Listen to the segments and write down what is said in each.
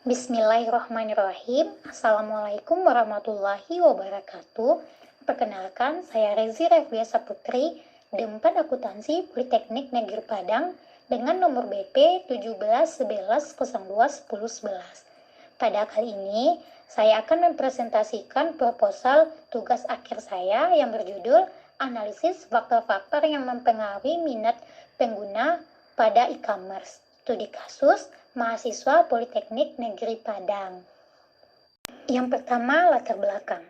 Bismillahirrahmanirrahim. Assalamualaikum warahmatullahi wabarakatuh. Perkenalkan, saya Rezi Revia Saputri, D4 Akuntansi Politeknik Negeri Padang dengan nomor BP 1711021011. Pada kali ini, saya akan mempresentasikan proposal tugas akhir saya yang berjudul Analisis Faktor-Faktor yang Mempengaruhi Minat Pengguna pada E-commerce. Studi kasus mahasiswa Politeknik Negeri Padang. Yang pertama, latar belakang.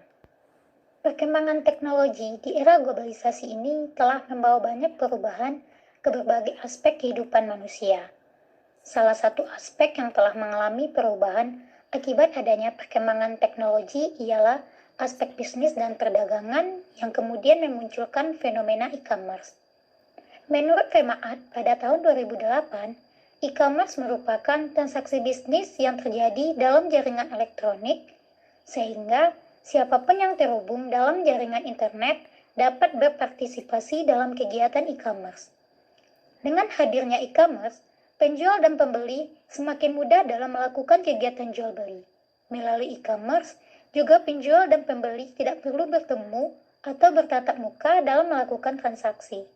Perkembangan teknologi di era globalisasi ini telah membawa banyak perubahan ke berbagai aspek kehidupan manusia. Salah satu aspek yang telah mengalami perubahan akibat adanya perkembangan teknologi ialah aspek bisnis dan perdagangan yang kemudian memunculkan fenomena e-commerce. Menurut Femaat, pada tahun 2008, e-commerce merupakan transaksi bisnis yang terjadi dalam jaringan elektronik, sehingga siapapun yang terhubung dalam jaringan internet dapat berpartisipasi dalam kegiatan e-commerce. Dengan hadirnya e-commerce, penjual dan pembeli semakin mudah dalam melakukan kegiatan jual-beli. Melalui e-commerce, juga penjual dan pembeli tidak perlu bertemu atau bertatap muka dalam melakukan transaksi.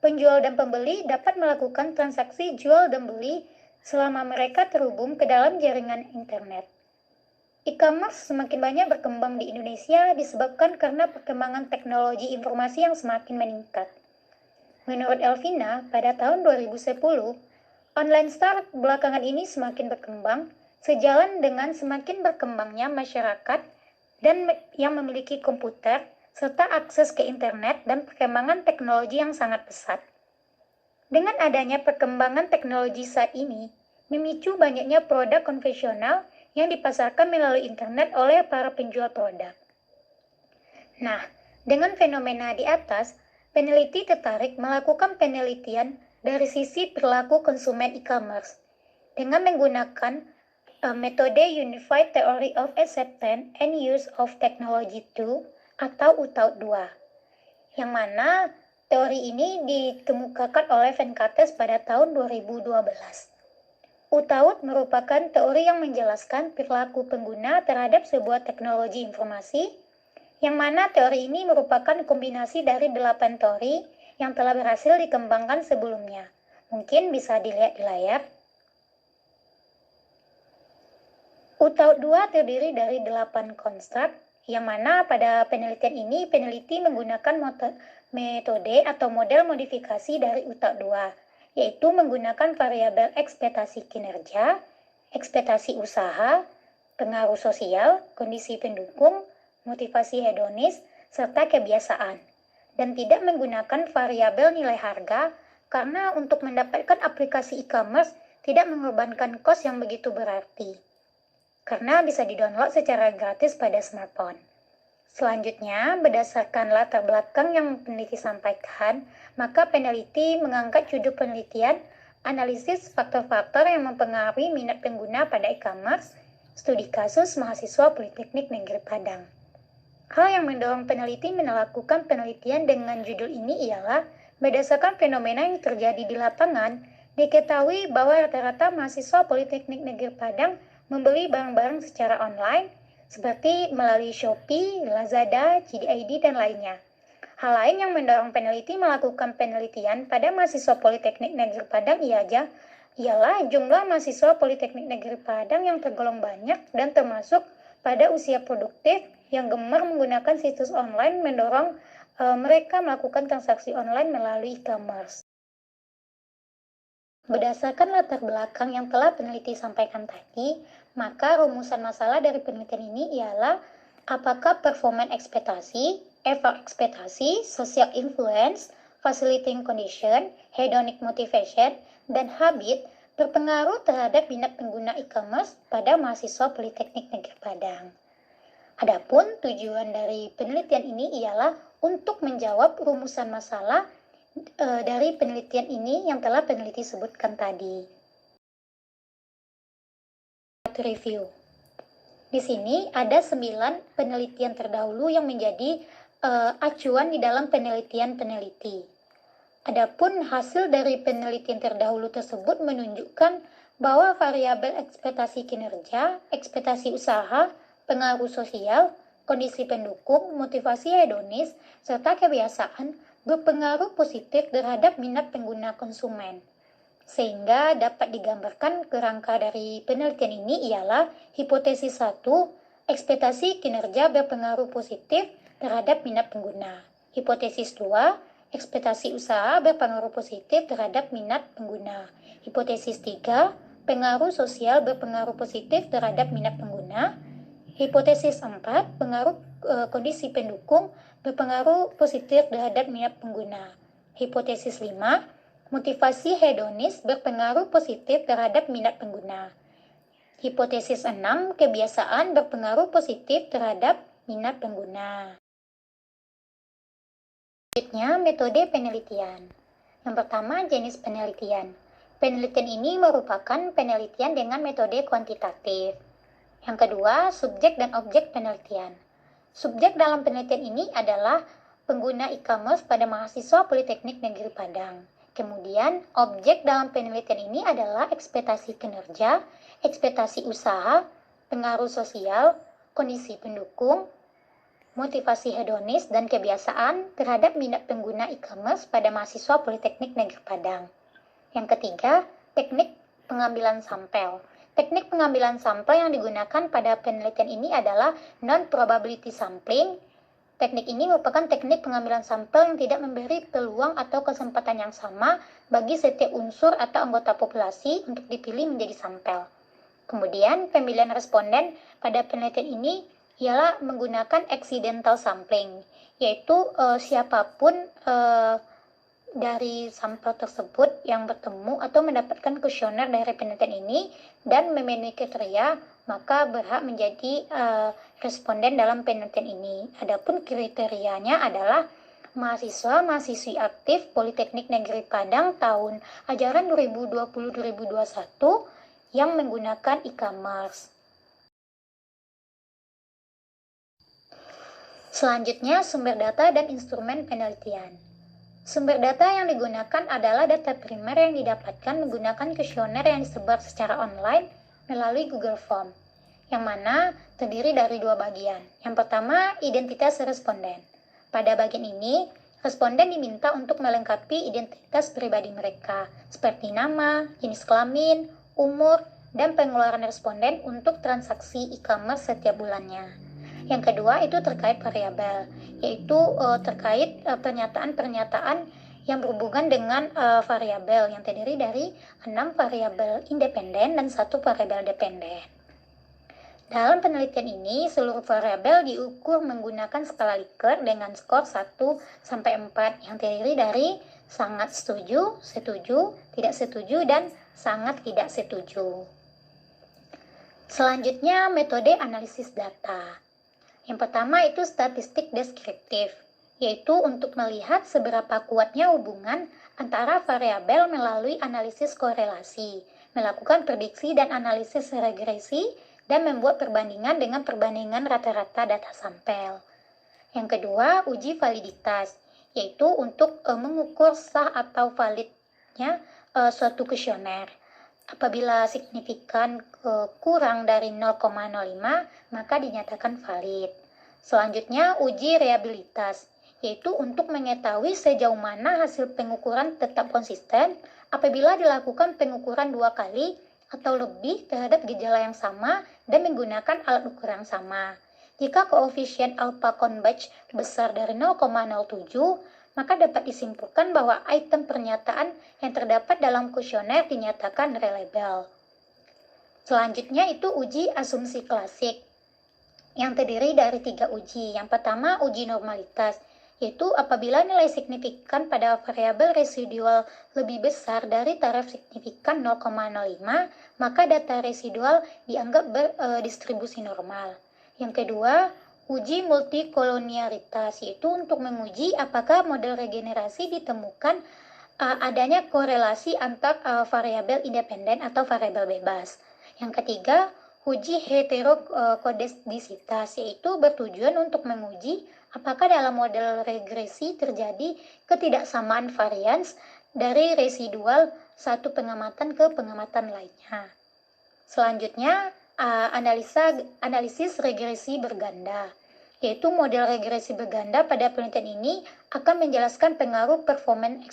Penjual dan pembeli dapat melakukan transaksi jual dan beli selama mereka terhubung ke dalam jaringan internet. E-commerce semakin banyak berkembang di Indonesia disebabkan karena perkembangan teknologi informasi yang semakin meningkat. Menurut Elvina, pada tahun 2010, online store belakangan ini semakin berkembang sejalan dengan semakin berkembangnya masyarakat dan yang memiliki komputer serta akses ke internet dan perkembangan teknologi yang sangat pesat. Dengan adanya perkembangan teknologi saat ini, memicu banyaknya produk konvensional yang dipasarkan melalui internet oleh para penjual produk. Nah, dengan fenomena di atas, peneliti tertarik melakukan penelitian dari sisi perilaku konsumen e-commerce dengan menggunakan metode Unified Theory of Acceptance and Use of Technology 2 atau UTAUT 2, yang mana teori ini dikemukakan oleh Venkates pada tahun 2012. UTAUT merupakan teori yang menjelaskan perilaku pengguna terhadap sebuah teknologi informasi, yang mana teori ini merupakan kombinasi dari 8 teori yang telah berhasil dikembangkan sebelumnya. Mungkin bisa dilihat di layar. UTAUT 2 terdiri dari 8 konstruk, yang mana pada penelitian ini peneliti menggunakan metode atau model modifikasi dari UTAUT 2, yaitu menggunakan variabel ekspektasi kinerja, ekspektasi usaha, pengaruh sosial, kondisi pendukung, motivasi hedonis, serta kebiasaan, dan tidak menggunakan variabel nilai harga karena untuk mendapatkan aplikasi e-commerce tidak mengorbankan kos yang begitu berarti, karena bisa di-download secara gratis pada smartphone. Selanjutnya, berdasarkan latar belakang yang peneliti sampaikan, maka peneliti mengangkat judul penelitian Analisis Faktor-Faktor yang Mempengaruhi Minat Pengguna pada E-commerce, Studi Kasus Mahasiswa Politeknik Negeri Padang. Hal yang mendorong peneliti melakukan penelitian dengan judul ini ialah berdasarkan fenomena yang terjadi di lapangan, diketahui bahwa rata-rata mahasiswa Politeknik Negeri Padang membeli barang-barang secara online, seperti melalui Shopee, Lazada, JD.ID, dan lainnya. Hal lain yang mendorong peneliti melakukan penelitian pada mahasiswa Politeknik Negeri Padang ialah jumlah mahasiswa Politeknik Negeri Padang yang tergolong banyak dan termasuk pada usia produktif yang gemar menggunakan situs online mendorong mereka melakukan transaksi online melalui e-commerce. Berdasarkan latar belakang yang telah peneliti sampaikan tadi, maka rumusan masalah dari penelitian ini ialah apakah performance ekspektasi, effort ekspektasi, social influence, facilitating condition, hedonic motivation, dan habit berpengaruh terhadap minat pengguna e-commerce pada mahasiswa Politeknik Negeri Padang. Adapun tujuan dari penelitian ini ialah untuk menjawab rumusan masalah dari penelitian ini yang telah peneliti sebutkan tadi. Review. Di sini ada 9 penelitian terdahulu yang menjadi acuan di dalam penelitian peneliti. Adapun hasil dari penelitian terdahulu tersebut menunjukkan bahwa variabel ekspektasi kinerja, ekspektasi usaha, pengaruh sosial, kondisi pendukung, motivasi hedonis, serta kebiasaan berpengaruh positif terhadap minat pengguna konsumen. Sehingga dapat digambarkan kerangka dari penelitian ini ialah hipotesis 1, ekspektasi kinerja berpengaruh positif terhadap minat pengguna. Hipotesis 2, ekspektasi usaha berpengaruh positif terhadap minat pengguna. Hipotesis 3, pengaruh sosial berpengaruh positif terhadap minat pengguna. Hipotesis 4, pengaruh kondisi pendukung berpengaruh positif terhadap minat pengguna. Hipotesis 5, motivasi hedonis berpengaruh positif terhadap minat pengguna. Hipotesis 6, kebiasaan berpengaruh positif terhadap minat pengguna. Selanjutnya, metode penelitian. Yang pertama, jenis penelitian. Penelitian ini merupakan penelitian dengan metode kuantitatif. Yang kedua, subjek dan objek penelitian. Subjek dalam penelitian ini adalah pengguna e-commerce pada mahasiswa Politeknik Negeri Padang. Kemudian, objek dalam penelitian ini adalah ekspektasi kinerja, ekspektasi usaha, pengaruh sosial, kondisi pendukung, motivasi hedonis, dan kebiasaan terhadap minat pengguna e-commerce pada mahasiswa Politeknik Negeri Padang. Yang ketiga, teknik pengambilan sampel. Teknik pengambilan sampel yang digunakan pada penelitian ini adalah non-probability sampling. Teknik ini merupakan teknik pengambilan sampel yang tidak memberi peluang atau kesempatan yang sama bagi setiap unsur atau anggota populasi untuk dipilih menjadi sampel. Kemudian, pemilihan responden pada penelitian ini ialah menggunakan accidental sampling, yaitu siapapun dari sampel tersebut yang bertemu atau mendapatkan kuesioner dari penelitian ini dan memenuhi kriteria, maka berhak menjadi responden dalam penelitian ini. Adapun kriterianya adalah mahasiswa-mahasiswi aktif Politeknik Negeri Padang tahun ajaran 2020-2021 yang menggunakan e-commerce. Selanjutnya, sumber data dan instrumen penelitian. Sumber data yang digunakan adalah data primer yang didapatkan menggunakan kuesioner yang disebar secara online melalui Google Form, yang mana terdiri dari dua bagian. Yang pertama, identitas responden. Pada bagian ini, responden diminta untuk melengkapi identitas pribadi mereka, seperti nama, jenis kelamin, umur, dan pengeluaran responden untuk transaksi e-commerce setiap bulannya. Yang kedua itu terkait variabel, yaitu terkait pernyataan-pernyataan yang berhubungan dengan variabel yang terdiri dari 6 variabel independen dan 1 variabel dependen. Dalam penelitian ini, seluruh variabel diukur menggunakan skala Likert dengan skor 1-4 yang terdiri dari sangat setuju, setuju, tidak setuju, dan sangat tidak setuju. Selanjutnya, metode analisis data. Yang pertama itu statistik deskriptif, yaitu untuk melihat seberapa kuatnya hubungan antara variabel melalui analisis korelasi, melakukan prediksi dan analisis regresi, dan membuat perbandingan dengan perbandingan rata-rata data sampel. Yang kedua, uji validitas, yaitu untuk mengukur sah atau validnya suatu kuesioner. Apabila signifikan kurang dari 0,05, maka dinyatakan valid. Selanjutnya, uji reliabilitas, yaitu untuk mengetahui sejauh mana hasil pengukuran tetap konsisten apabila dilakukan pengukuran 2 kali atau lebih terhadap gejala yang sama dan menggunakan alat ukur yang sama. Jika koefisien alpha converge besar dari 0,07, maka dapat disimpulkan bahwa item pernyataan yang terdapat dalam kuesioner dinyatakan reliable. Selanjutnya itu uji asumsi klasik, yang terdiri dari 3 uji. Yang pertama, uji normalitas, yaitu apabila nilai signifikan pada variabel residual lebih besar dari taraf signifikan 0,05, maka data residual dianggap berdistribusi normal. Yang kedua, uji multikolonialitas, yaitu untuk menguji apakah model regenerasi ditemukan adanya korelasi antar variabel independen atau variabel bebas. Yang ketiga, uji heterokodisitas, yaitu bertujuan untuk menguji apakah dalam model regresi terjadi ketidaksamaan varians dari residual satu pengamatan ke pengamatan lainnya. Selanjutnya, analisis regresi berganda, yaitu model regresi berganda pada penelitian ini akan menjelaskan pengaruh performance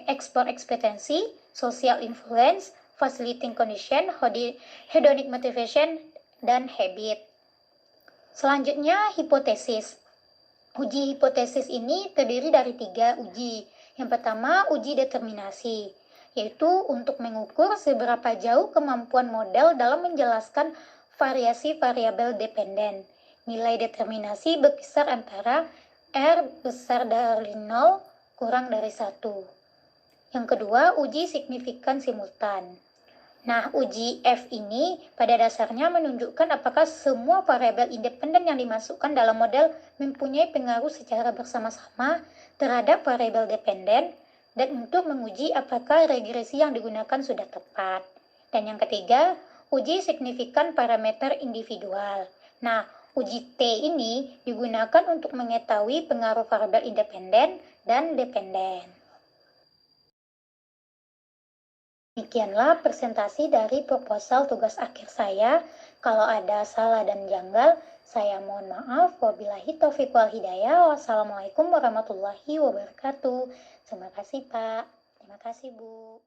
export ekspektansi, social influence, facilitating condition, hedonic motivation, dan habit. Selanjutnya, hipotesis. Uji hipotesis ini terdiri dari 3 uji. Yang pertama, uji determinasi, yaitu untuk mengukur seberapa jauh kemampuan model dalam menjelaskan variasi variabel dependen. Nilai determinasi berkisar antara R besar dari 0 kurang dari 1. Yang kedua, uji signifikan simultan. Nah, uji F ini pada dasarnya menunjukkan apakah semua variabel independen yang dimasukkan dalam model mempunyai pengaruh secara bersama-sama terhadap variabel dependen, dan untuk menguji apakah regresi yang digunakan sudah tepat. Dan yang ketiga, uji signifikan parameter individual. Nah, uji T ini digunakan untuk mengetahui pengaruh variabel independen dan dependen. Demikianlah presentasi dari proposal tugas akhir saya. Kalau ada salah dan janggal, saya mohon maaf. Wabillahi taufiq wal hidayah. Wassalamualaikum warahmatullahi wabarakatuh. Terima kasih Pak. Terima kasih Bu.